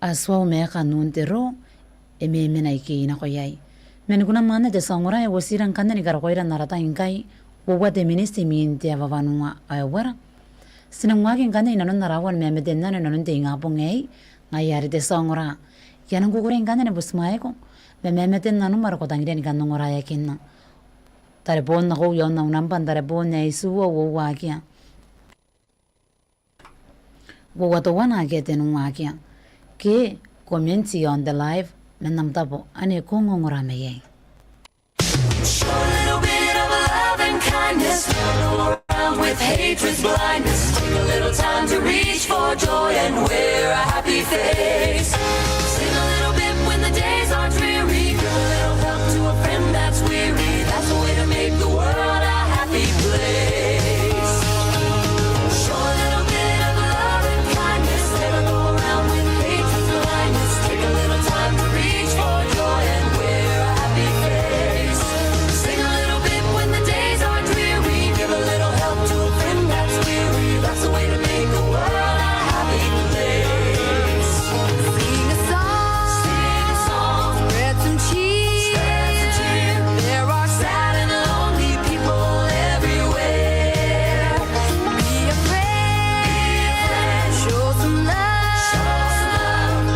aswa umeka nuntero ememena iki na koyai men kuna mana de sangora e wasiran kandani karakoira narata inkai wowa de ministi minte avavanua ayawara sinangwagi kandani nanon narawan memeden nanon nanon de ngapongei ngayari de sangora yanang kukuren kandani busmaeko memeten nanon marakotangire kanongora yakinna tarepon na ko yon na unampan tarepon na isuwa wowa kia wowa to wana keten wakia ke komensi on the live menam tabo ane kongongora meye. Show a little bit of love and kindness. Go around with hatred's blindness. Take a little time to reach for joy and wear a happy face. Sing a little bit when the days are dreary. Give a little help to a friend that's weary. That's the way to make the world a happy place. Show a little bit of love and kindness. Never go around with hatred's blindness. Take a little time to reach for joy and wear a happy face. Sing a little bit when the days are dreary. Give a little help to a friend that's weary. That's the way to make the world a happy place. Sing a song, spread some cheer. There are sad and lonely people everywhere. Be a friend, show some love.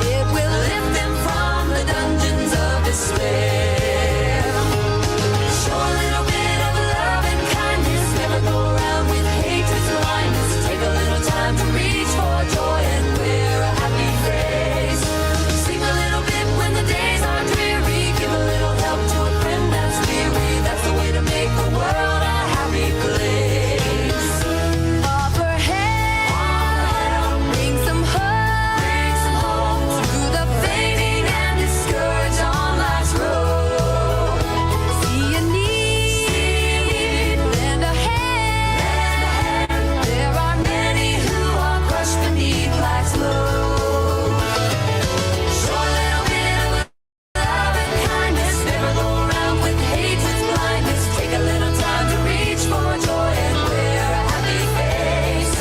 It will lift them from the dungeons of despair. Show a little bit of love and kindness. Never go around with hatred's blindness. Take a little time to reach for joy and wear a happy face. Sing a little bit when the days are dreary. Give a little help to a friend that's weary. That's the way to make the world a happy place. Offer help, bring some hope to the fainting and discouraged on life's road. See a need, lend a hand. There are many who are crushed beneath life's load. Show a little bit of love and kindness. Never go around with hatred's blindness. Take a little time to reach for joy and wear a happy face.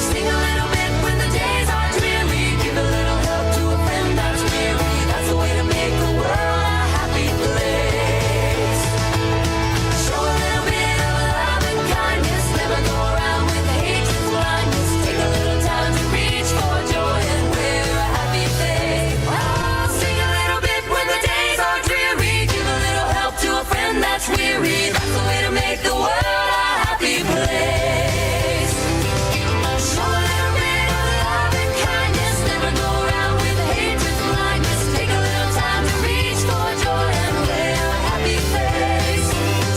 Sing a little bit when the days are dreary. Give a little help to a friend that's weary. That's the way to make the world a happy place. Show a little bit of love and kindness. Never go around with hatred's blindness. Take a little time to reach for joy and wear a happy face. Oh, sing a little bit when the days are dreary. Give a little help to a friend that's weary. That's the way to make the world a happy place. Show a little bit of love and kindness. Never go around with hatred's blindness. Take a little time to reach for joy and wear a happy face.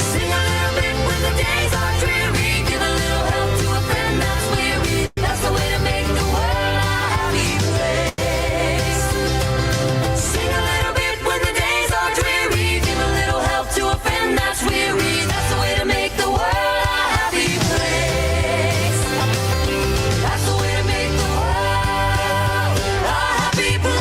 Sing a little bit when the days are dreary. Give a little help to a friend that's weary. That's the way to make the world a happy place. Sing a little bit when the days are dreary. Give a little help to a friend that's weary. That's the way to make the world a happy place. That's the way to make the world a happy place.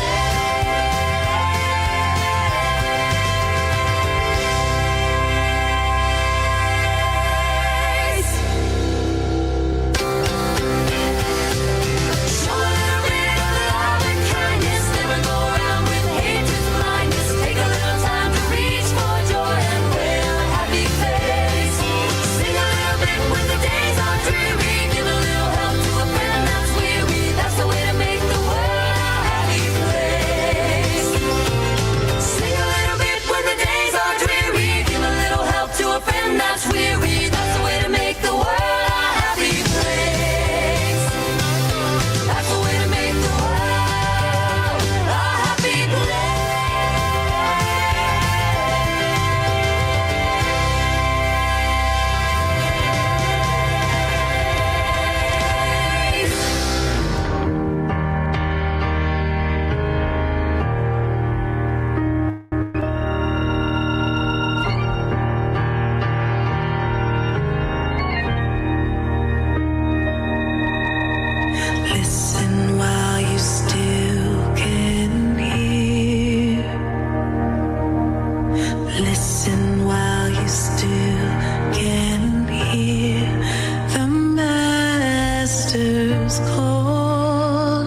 Show a little bit of love and kindness. Never go around with hatred's blindness. Take a little time to reach for joy and wear a happy face. Sing a little bit when the days are dreary. Give a little help to a friend that's weary. That's the way to make the world a happy place. Sing a little bit when the days are dreary. Give a little help to a friend that's weary. That's the way to make the world a happy place. That's the way to make the world a happy place. Listen while you still can hear. Listen while you still can hear the Master's call.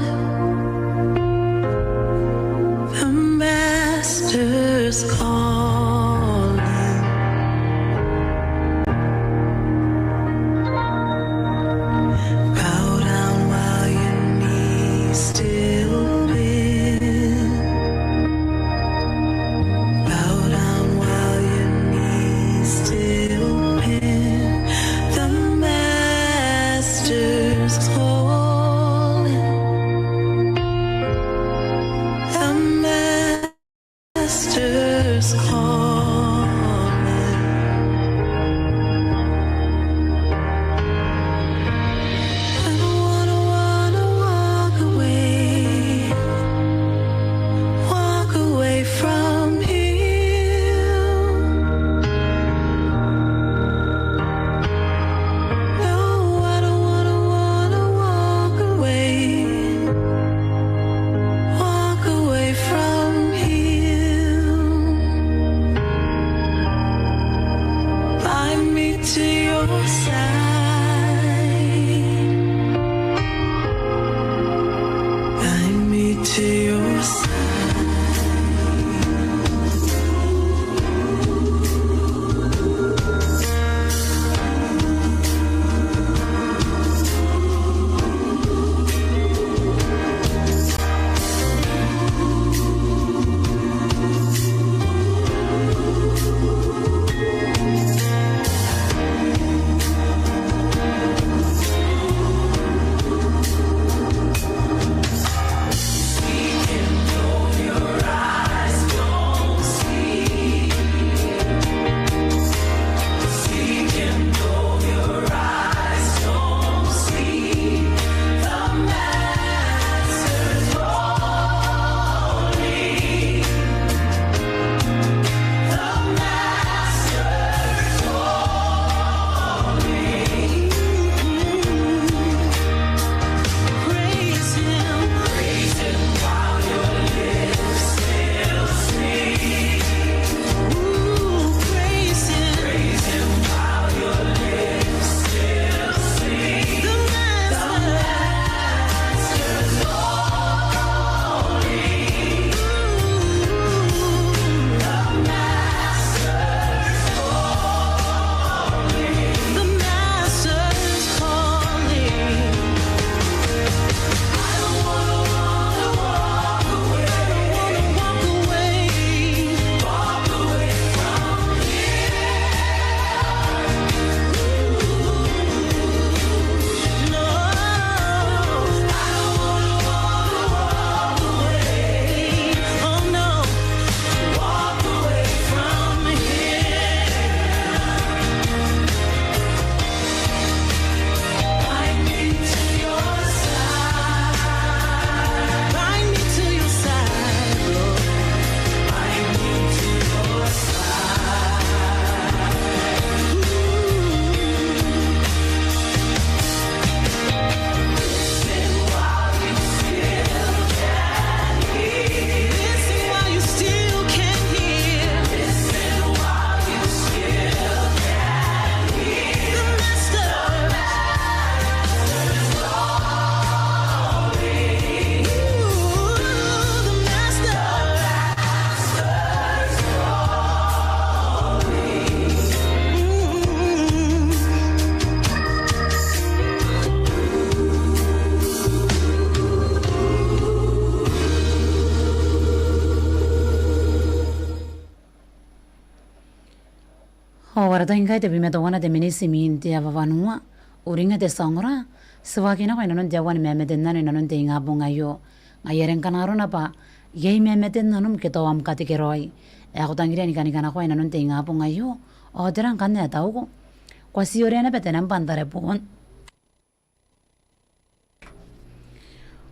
Waratainkai te pimetonga te minisi minti avavanua uringa te sangora sewakina ko inanon jawan memeten nanu inanon te ngabong ayo ngayeren kanaro na pa yei memeten nanum ketawam katikeroi ako tangira ni kanikana ko inanon te ngabong ayo o terang kanne tau ko kwa siorena petenan pantare pon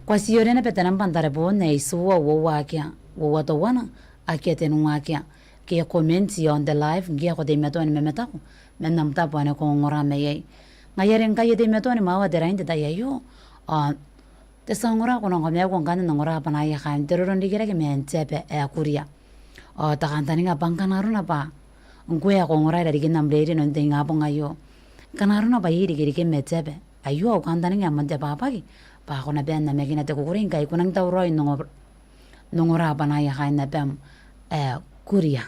kwa siorena petenan pantare pon ne isuwa wo wakia wo wato wana akia tenu wakia ke comments on the live ngia ko de meton memeta ko menam ta pane ko ngora me yei ngayeren ka yede meton ma wa derain de tayo te sangora ko ngome ko ngana ngora pana ya khan teroron digere ke men chepe e akuria ta kantani nga bangkanaru na pa ngwe ya ko ngora ri kinam le non te nga bonga yo kanaru na ba yiri ke me chepe ayo kantani nga mande papa ki pa ko na ben na me kina te ko kurin kai kunang tauroi ngora pana ya khan na pem kuria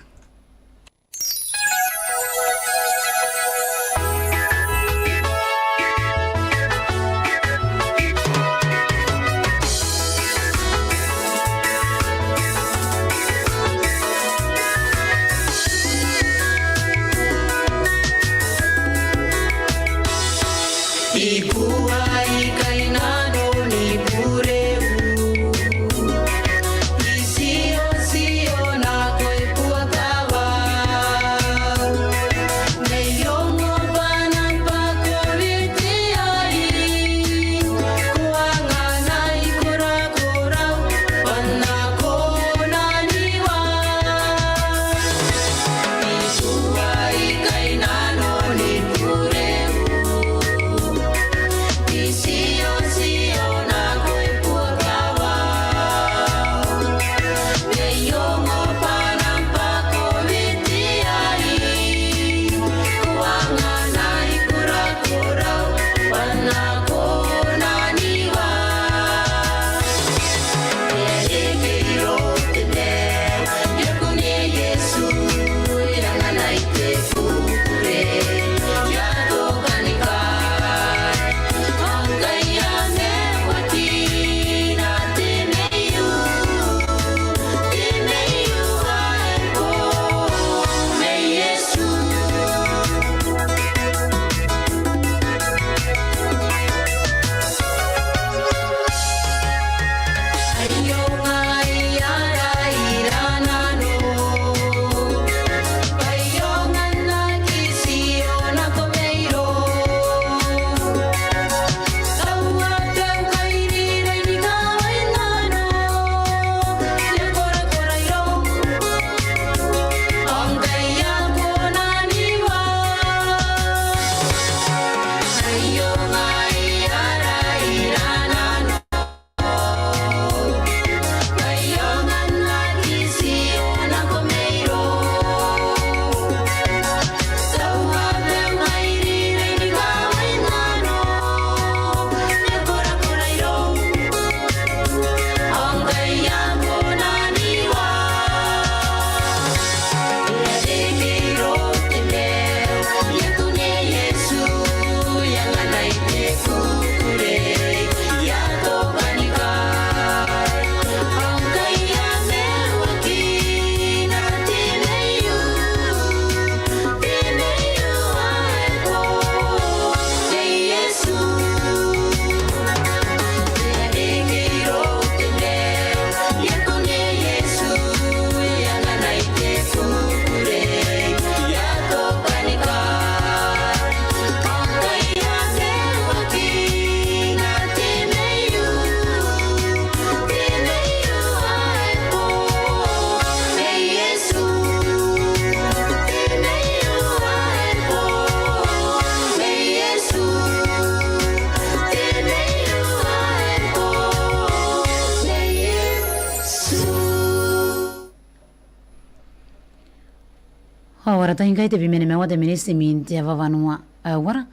Waratainkai te bimene mewa te minisi minti avavanua wara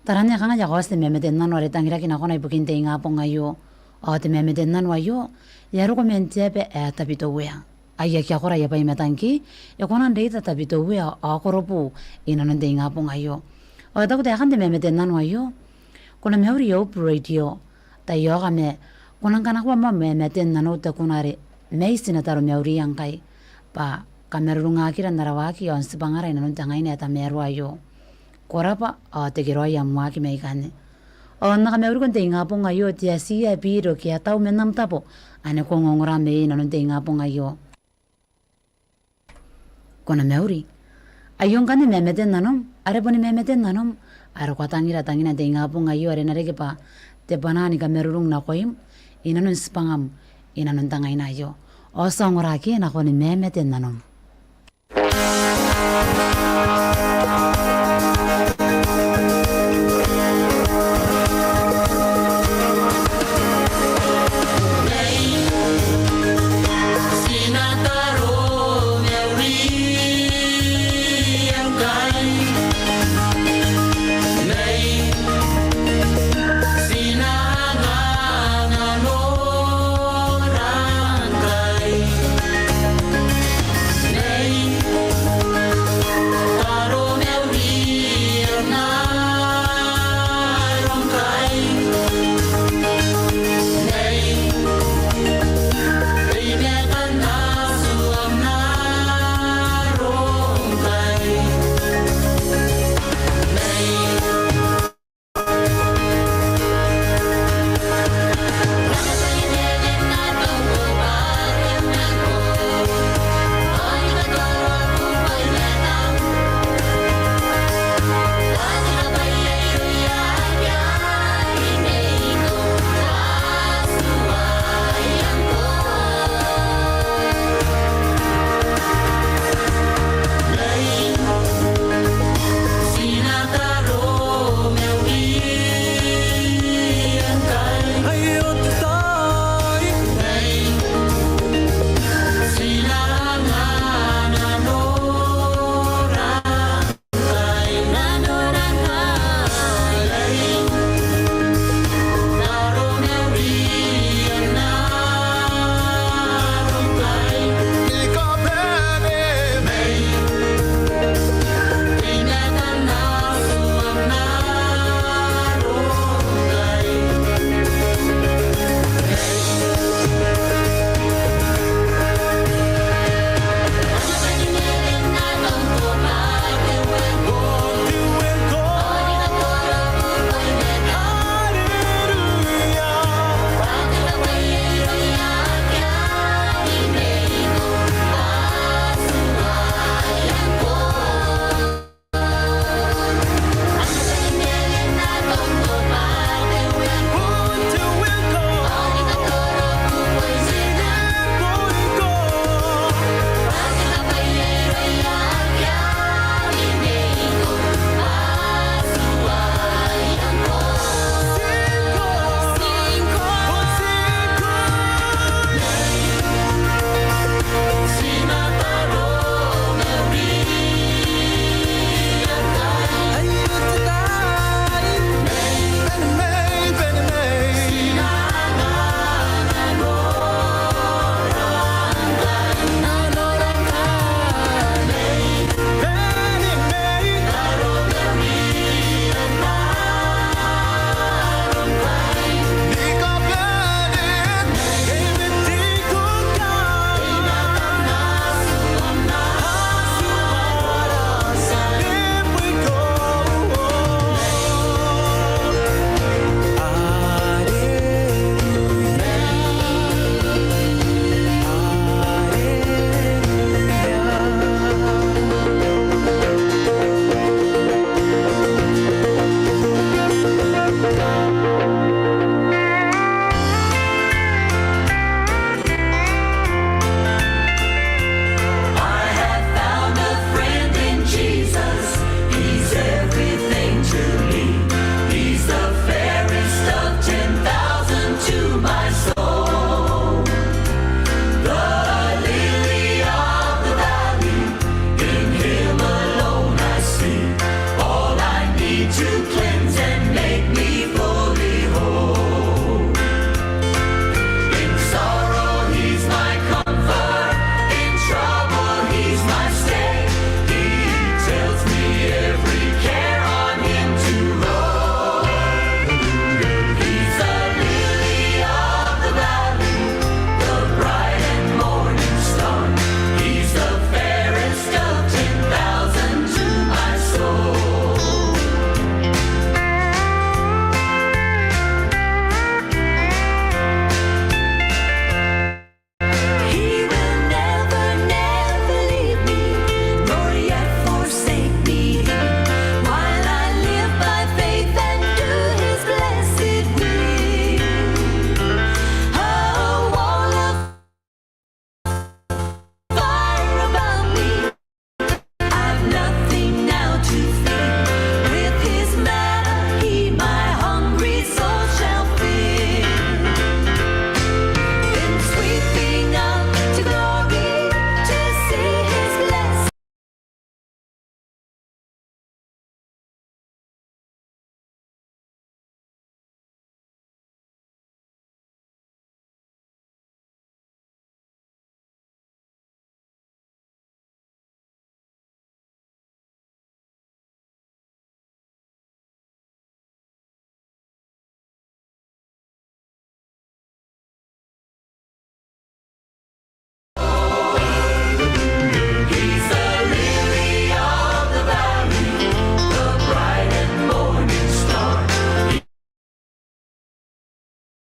taranya kanga ja koste memeten nan ware tangira kina kona ipukinte inga ponga yo te memeten nan wayo yaru ko mentepe tapito wea aya kya kora ya pai metanki ya kona ndeita tapito wea akoropu ina nande inga ponga yo ta ko te kande memeten nan wayo kona meuri yo radio ta yo game kona kana kwa memeten nan uta kunare meisina taro meuri yankai pa kamerurunga kira narawaki on sipangara ina nunta ngaini ata merua yo korapa te kiroi ya mwaki meikane o na kameuru kon te ngapo ngayo tia sia piro ki atau menam tapo ane ko ngongora me ina nunta ngapo ngayo kona meuri ayong kane memeten nanom are poni memeten nanom are kwatangira tangina te ngapo ngayo are nareke pa te banani kamerurung na koim ina nun spangam ina nunta ngaina yo o songora ki na koni memeten nanom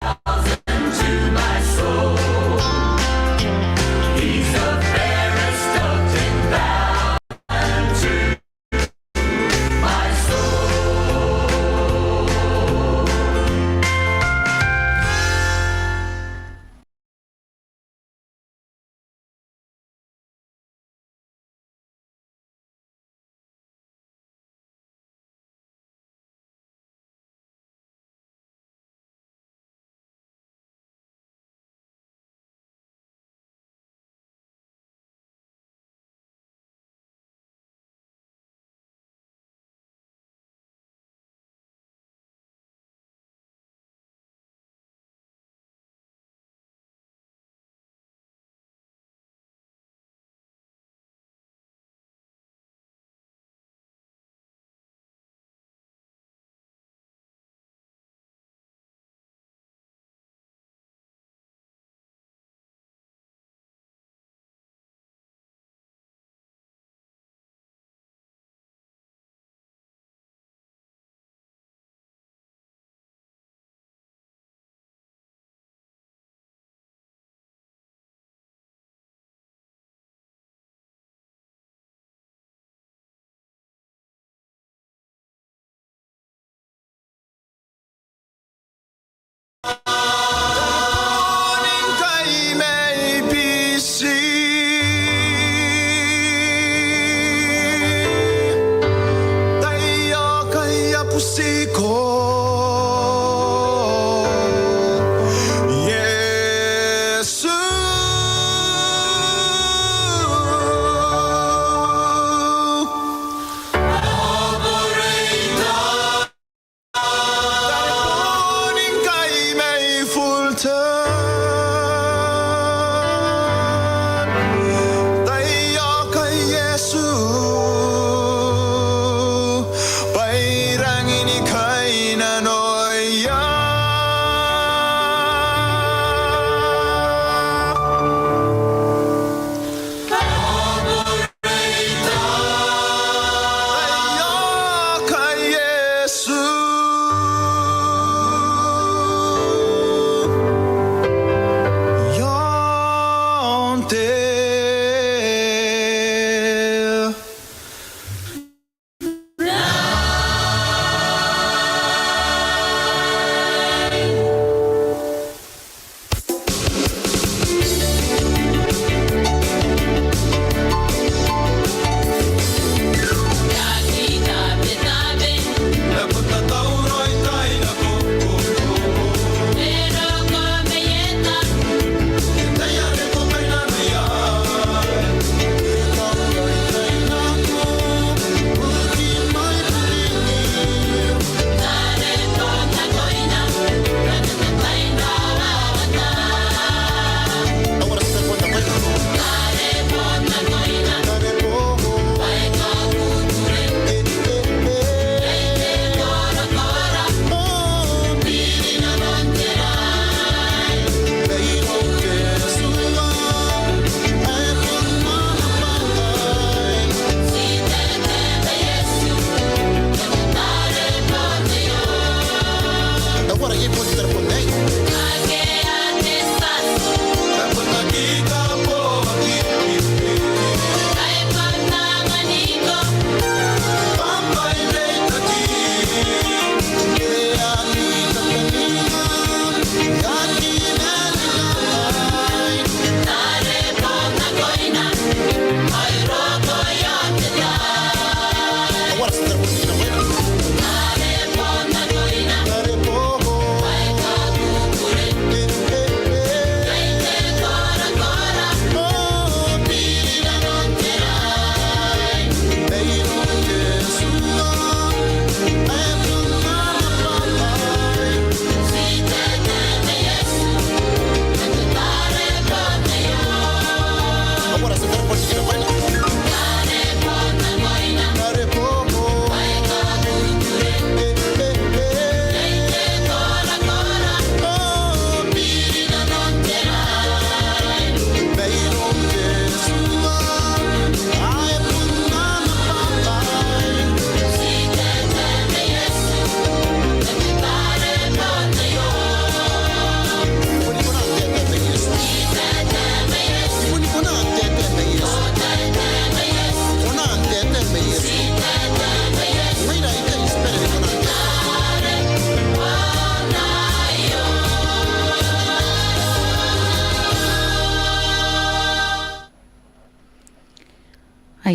to my soul. He's the fairest of 10,000 to my soul.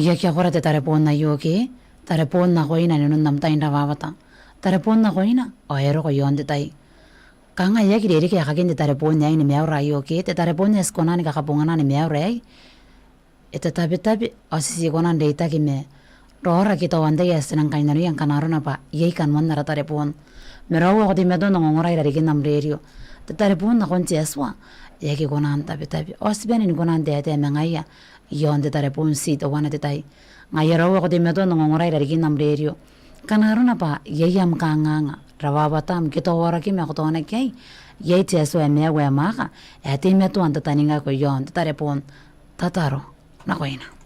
yakia kora te tare pon na yoke tare pon na koina ni nun nam tainda wawata tare pon na koina o ero ko yonde tai kanga yaki dere ke akagende tare pon na ni meaura yoke te tare pon es konani ka kapongana ni meaura ai ete tabi asisi konan deita ki me rora kita wande ya senang kainari yang kanarona pa yei kan wan nara tare pon merawo ko di medo ngongora ira ki nam rerio te tare pon na kon tieswa yaki konan tabi osben ni konan de te mengaya yonde tare pon sit o wana te tai ngayarawo ko di medo ngongora ira ki nam rerio kanarona pa yei am kanganga rawabatam kita wara ki me ko tone kei yei tieswa me wa maka ate me to anta taninga ko yonde tare pon tataro na koina.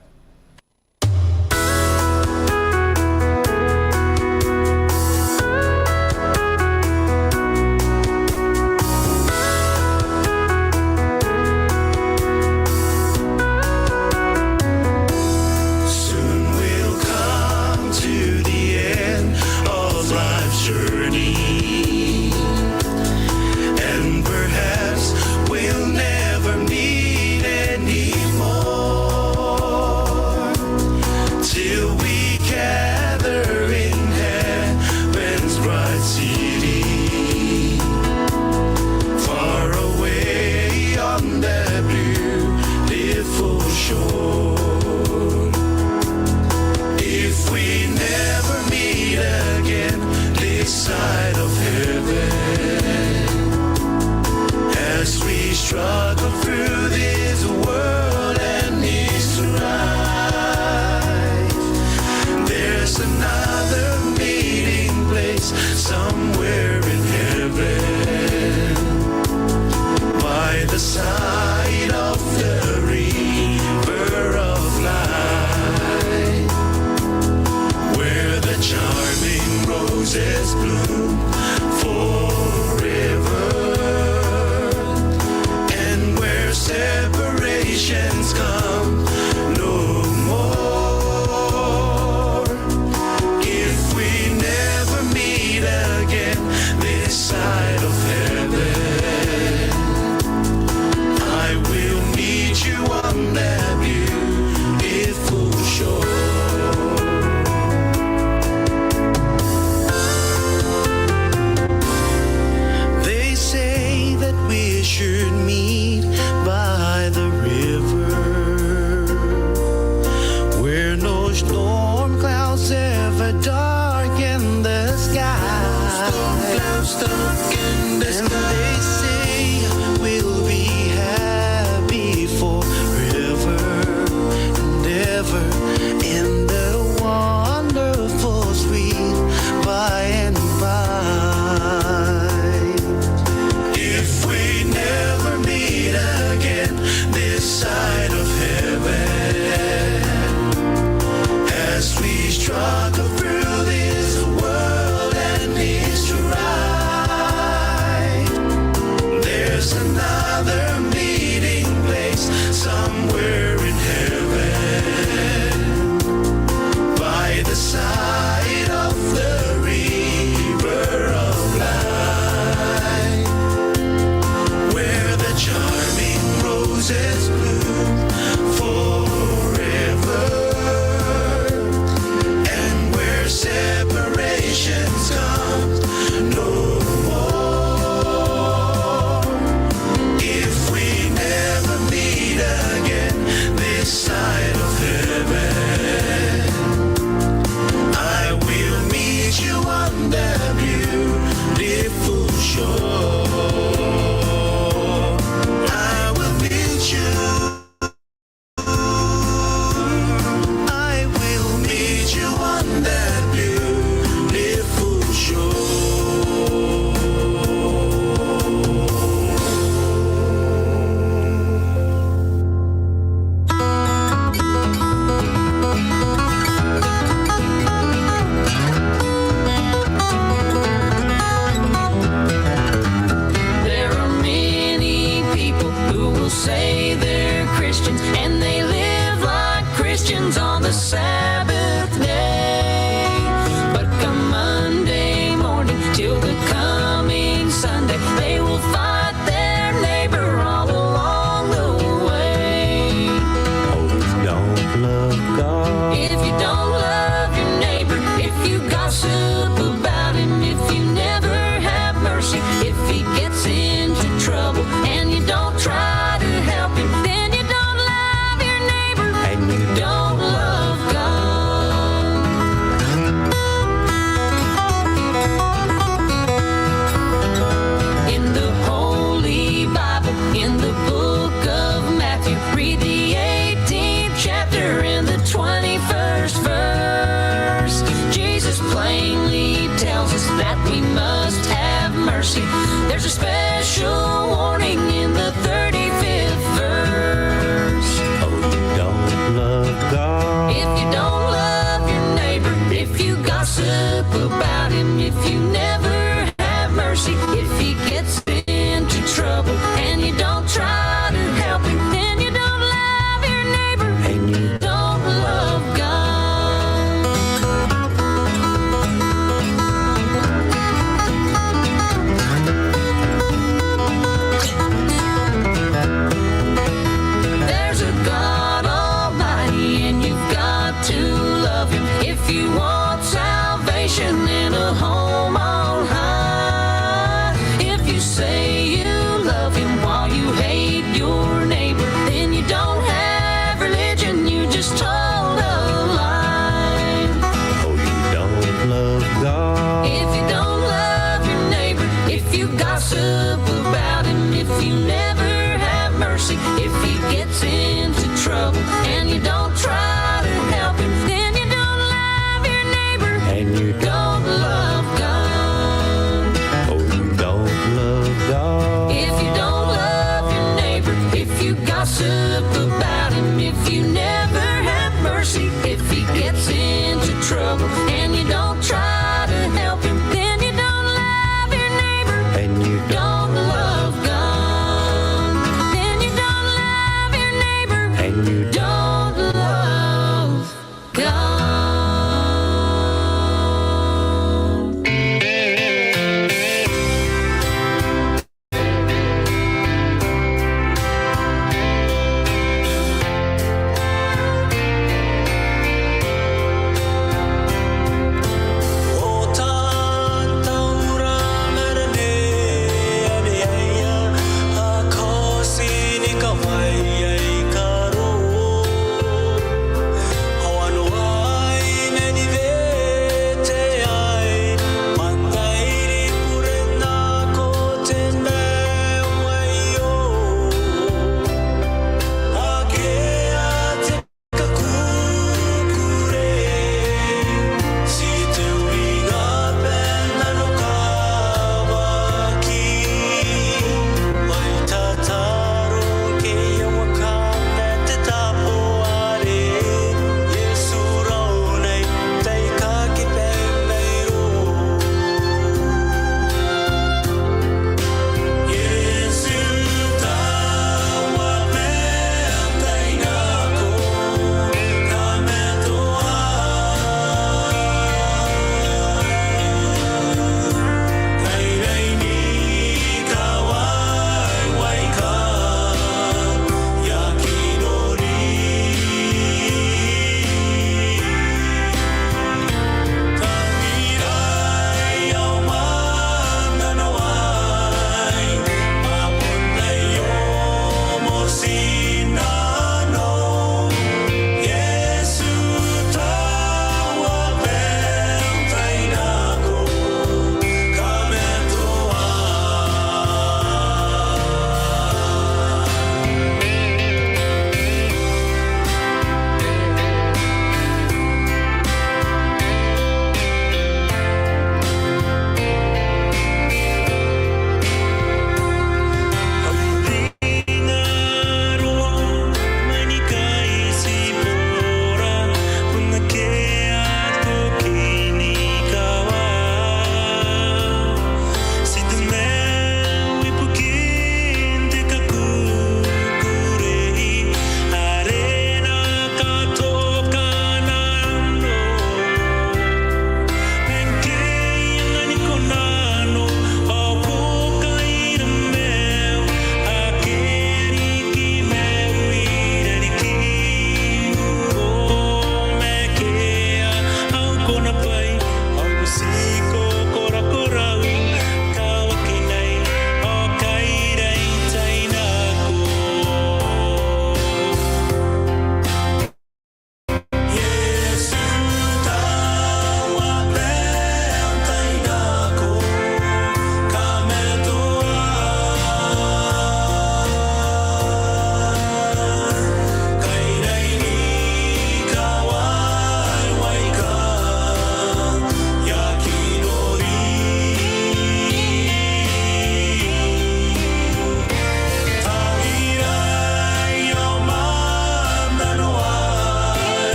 There's a special warning in the 35th verse. Oh, you don't love God. If you don't love your neighbor, if you gossip about him, if you never have mercy, if he gets into trouble and you don't try to help him, then you don't love your neighbor And you don't love God. There's a God Almighty and you've got to love him if you want salvation in a home on high. If you say you love him while you hate your neighbor, then you don't have religion, you just told a lie. Oh, you don't love God. If you don't love your neighbor, if you gossip about him, if you never have mercy, if he gets into trouble and you don't try to help him, then you don't love your neighbor And you don't love God. Oh, you don't love God. If you don't love your neighbor, if you gossip about him, if you never have mercy, if he gets into trouble and you don't try to help him, then you don't love your neighbor And you don't love God. Then you don't love your neighbor And you don't love God.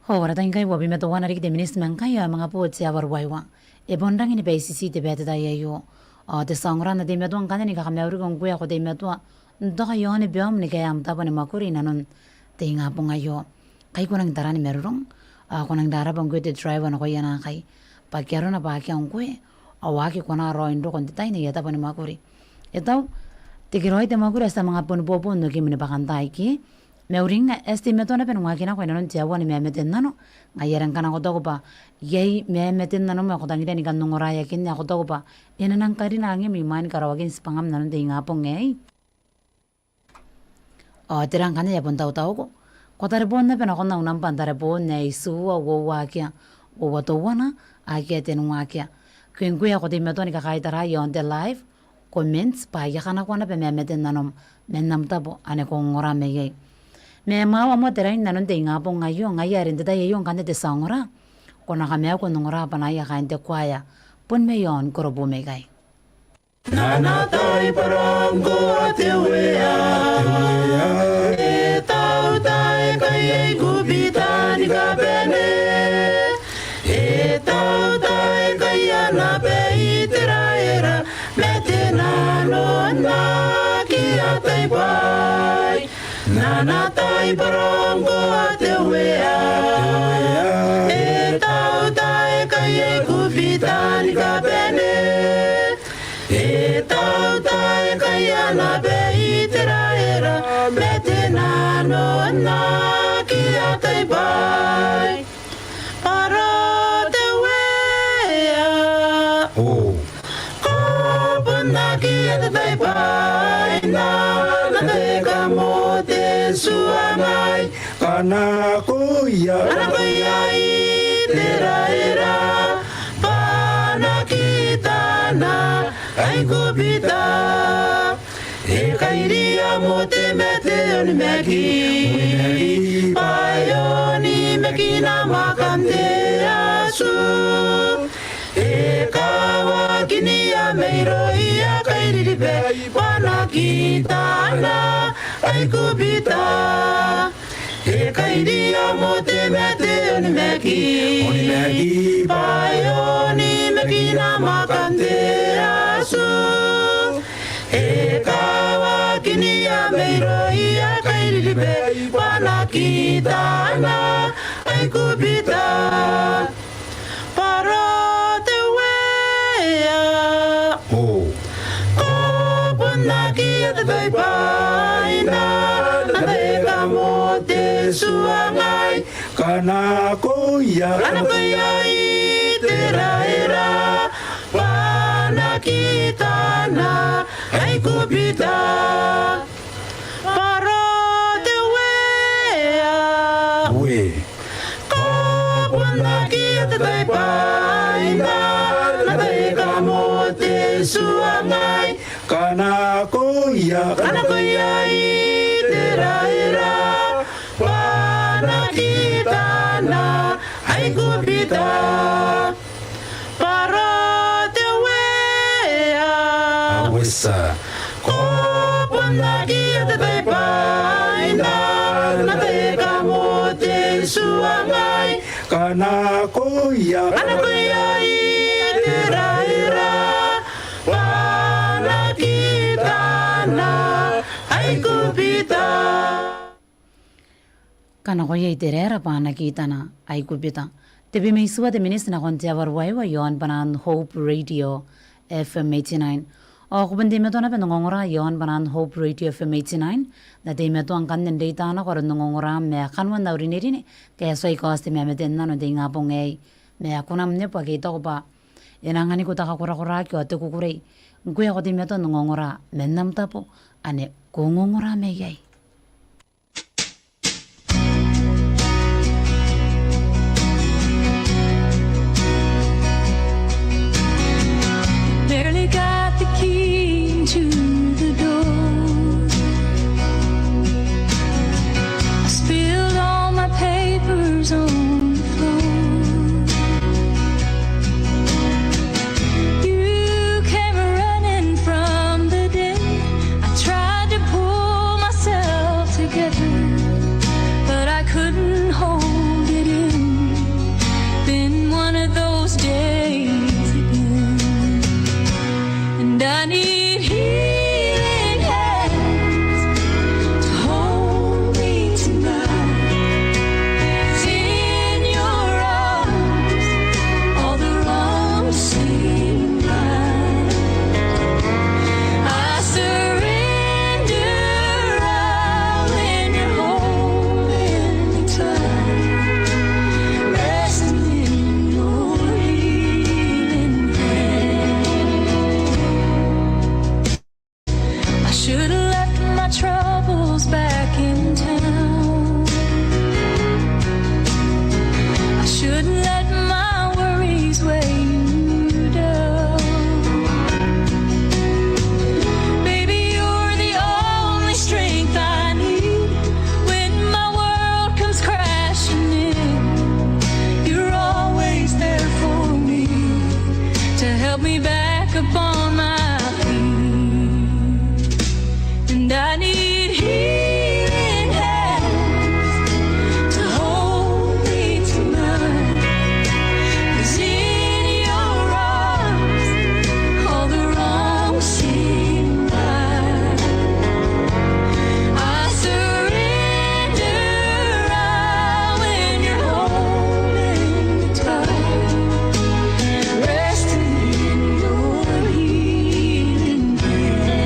Hora ta inkai wabi meto wana rik de minister man kai mga po sia war waiwa. E bondang ini BCC de beta da yo. De sangra na de meto ang kanani ka kamya uri kong kuya ko de meto. Ndaka yo ni biam ni kaya am tapa ni makuri nanon te nga po ngayo. Kai ko nang darani merurong. Ako nang darabang ko de driver na ko yana kai. Pagkaro na paki ang kuya. Awaki ko na ro indo kon tay ni yata pa ni makuri. Ito tigiroy de makuri sa mga punpo no kimi ni bakantay ki. Meuring estimato na penungaki na kwena non tiawa ni memeten nano ngayaran kana ko to pa yei memeten nano ma ko tangira ni kanong oraya kin ako to pa ina nang kari na ngi mi man karawagin spangam nanon de ngapong ngei terang kana ya punta tao ko tare bon na pena ko na unang pantare bon nei su wo wa kya wo to wana akia tenungakya kwenkuya ko de meto ni kakai tara yon de live comments pa ya kana ko na pe memeten nanom menam tabo ane ko ngora meyei me mawa mo terain nanon te nga po ngayon ngayarin te tayo yung kanete sangora kung nakamaya ko nungora panaya kain te kwaya pun me yon korobo me kay nanatay paranggo ate wea etau tay kay gubitan ka bene etau tay kay anape itiraera metenano na kiatay bay nanatay paranggo ate wea etau tay kay gubitan ka bene etau tay kay anape itiraera metenano na kiatay bay para te wea kopon na kiatay bay na nateka mo suamay kana kuya itiraera panakita na ay gubita ekairia mo te mete on meki payoni meki na makante asu ekawa kinia meiro ia kairi be panakita na ay gubita ekairia mo te mete on meki payoni meki na makante asu ekawa kinia meiro ia kairi be panakita na ay gubita para te wea kopon na kiatay bay na nateka mo te suangay kana kuya itiraera panakita na ay gubita para te wea kopon na kiatay bay na nateka mo te suangay kana kuya itiraera panakita na ay gubita para te wea kopon na kiatay bay na nateka mo te suangay kana kuya itiraera panakita na ay gubita kana ko yei terera pa nakita na ay kupita tebi may suwa de minister na konti awarwaiwa yon panan Hope Radio FM 89 o kubandi meto na penongongora yon panan Hope Radio FM 89 na de meto ang kanin data na koron nongongora me kanwan na urinirine kaya soy kosti me meten na no de nga pong ay me akunam ne pa kita ko pa inangani ko takakura-kura kyo ate kukurei kuya ko de meto nongongora mennam tapo ane kongongora me yay Barely got the key to the door. I spilled all my papers on the floor. You came running from the den. I tried to pull myself And I need healing hands to hold me tonight. 'Cause in your arms, all the wrongs seem right. I surrender all when you're holding me tight, resting in your healing hand. I should have left my troubles back in town. I shouldn't let my worries weigh you down. Baby, you're the only strength I need when my world comes crashing in. You're always there for me to help me back up on my feet. And I need healing hands to hold me tonight. 'Cause in your arms, all the wrongs seem right. I surrender all when you're holding me tight, resting in your healing hand.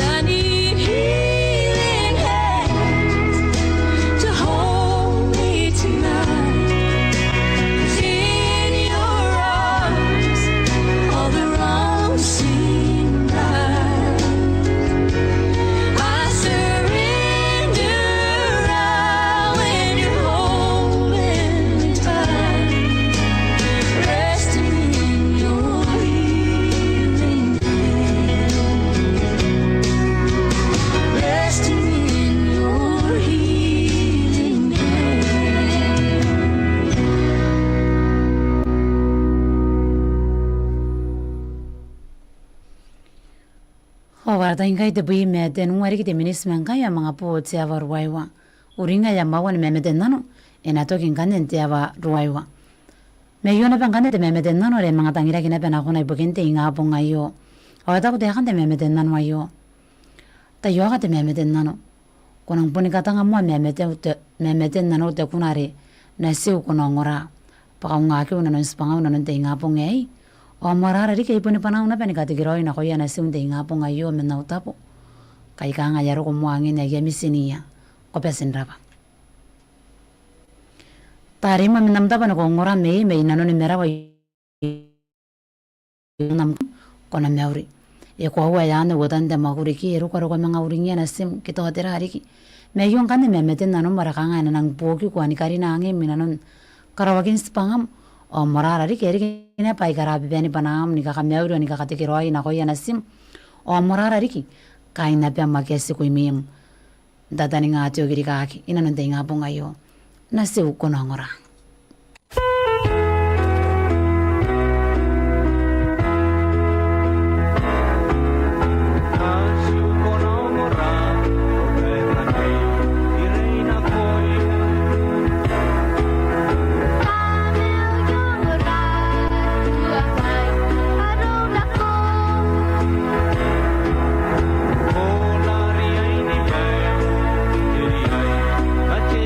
I need healing hands to hold me tonight. 'Cause in your arms, all the wrongs seem right. I surrender all when you're holding me tight, resting in your healing hand, resting in your healing hand. Howarda ingai de bui meden wari de minis menga ya mga po tiawa ruaiwa. Uringa ya mawan memeden nano ena tokin kanen tiawa ruaiwa. Me yona bangane de memeden nano re mga tangira kina pena kona ibugente inga po ngayo. Awata ko dekan de memeden nano ayo. Ta yoga de memeden nano. Konang puni kata ngamua memeden nano te kunare na siu kono ngora. Paka ngaki unanon spanga unanon te inga po ngai. O marara ri kay puni panahon na peni katigiroi na koya na siung de inga po ngayo men na utapo. Kay ka nga yaro ko muangin na yamisiniya. Ko pesin raba. Tari ma minamda pa na ko ngora me inano ni mera wa nam ko na meuri. E ko wa ya na wodan de maguri ki ero ko mga uringa na sim kito hatera hari ki. Me yung kan me meten nano maraka nga na nang poki ko ani kari na angin minanon karawagin spangam. O marara ri keri kina pai karabi bani panam ni kaka meuri ni kaka tikiroi na ko ya na sim. O marara ri ki kai na pe makesi ko imim. Dadani nga atio giri kaki inanon de nga po ngayo. Na siu ko na ngora. Kate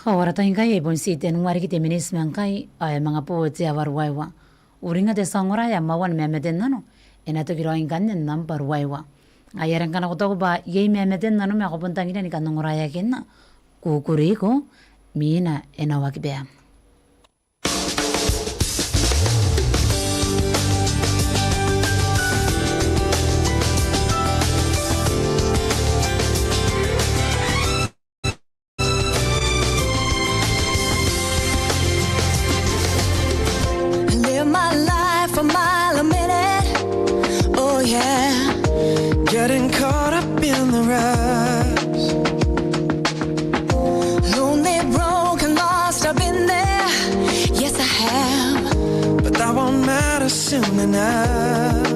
Ora ta ingai e bon siten ngari kite minis mankai ay mga po ti awarwaiwa. Uringa de sangora ya mawan memeden nano. Ena to giro ingan nam parwaiwa. Ayaran kana ko to ba ye memeden nano me ko puntang ina ni kanongora ya kenna. Kukuri ko mina ena wakibea. Live my life a mile a minute. Oh yeah. Getting caught up in the rush. Lonely, broken, lost, I've been there. Yes, I have. But that won't matter soon enough.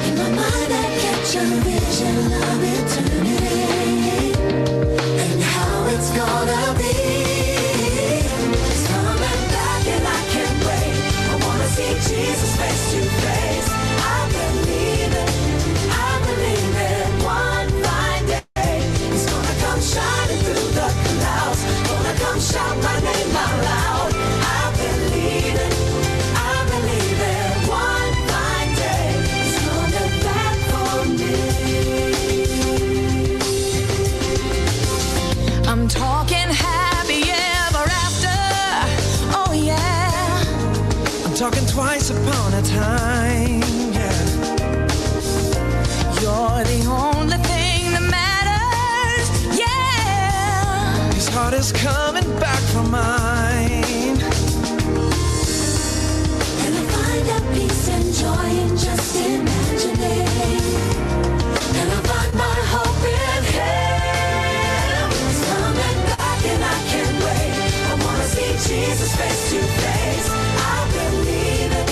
In my mind, I catch a vision of eternity and how it's gonna be. It's coming back and I can't wait. I wanna see Jesus face to face. I believe it. I believe it. One fine day, He's gonna come shining through the clouds. Gonna come shout my name out loud. I believe it. I believe it. One fine day, He's coming back for me. I'm talking happy ever after. Oh yeah. I'm talking twice upon a time. Yeah. You're the only thing that matters. Yeah. His heart is coming back for mine. And I find a peace and joy in just imagining. And I find my hope in Him. He's coming back and I can't wait. I wanna see Jesus face to face. I believe it.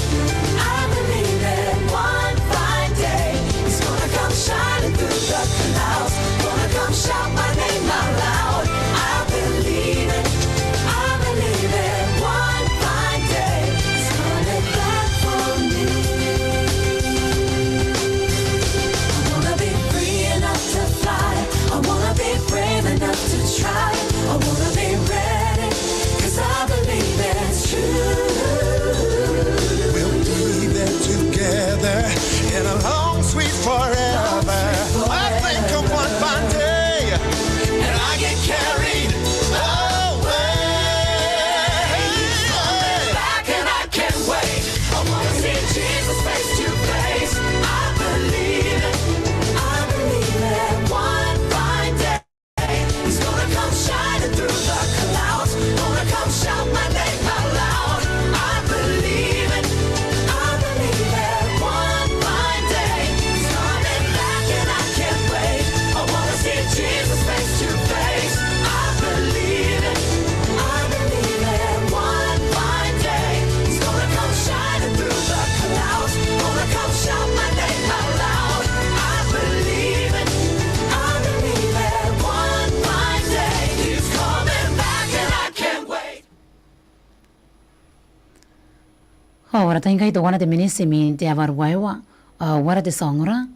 I believe it. One fine day, He's gonna come shining through the clouds. Gonna come shout my name out loud. I believe it. I believe it. One fine day, He's coming back for me. I wanna be free enough to fly. I wanna be brave enough to try. I wanna be ready, 'cause I believe it's true. We'll be there together in a long sweet forever. I think of one fine day, and I get carried away. Back and I can't wait. I wanna see Jesus face to face. I believe it. I believe it. One fine day, He's gonna come shining through the clouds. Gonna come shout my name out loud. I believe it. I believe it. One fine day, He's coming back and I can't wait. I wanna see Jesus face to face. I believe it. I believe it. One fine day, He's gonna come shining through the clouds. Gonna come shout my name out loud. I believe it. I believe it. One fine day, He's coming back and I can't wait. Ora ta ingai to wana de minisi mi te awarwaiwa. Wara de sangora.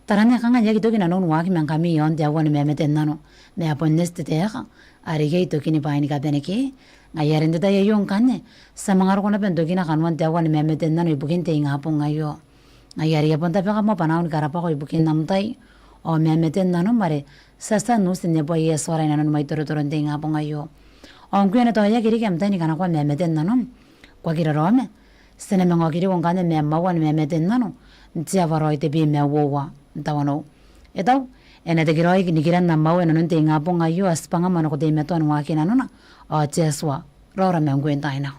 Taranya kanga yagi to kina non waki man kami yon te awan memeten nano. Me apon neste te aka. Arigay to kini paini ka beneke. Ngayarin de tayo yung kane. Sa mga roko na bento kina kanwan te awan memeten nano ibukin te ingapong ngayo. Ngayari apon tabi ka mo panahon karapa ko ibukin namtay. O memeten nano mare. Sasa nusin niya po yesoray nanon may turuturon te ingapong ngayo. O kuya na to yagi riki amtay ni kanakwa memeten nano. Kwa kira rome. Sene mengo kiri kong kane me mawan memeten nano. Tia varoi te bi me wowa. Tawano. Etaw. Ena te kiroi ni kiran na mawe nanon te ingapong ngayo aspanga manoko te meton waki nanona. O tiaswa. Rora me nguen tayo na.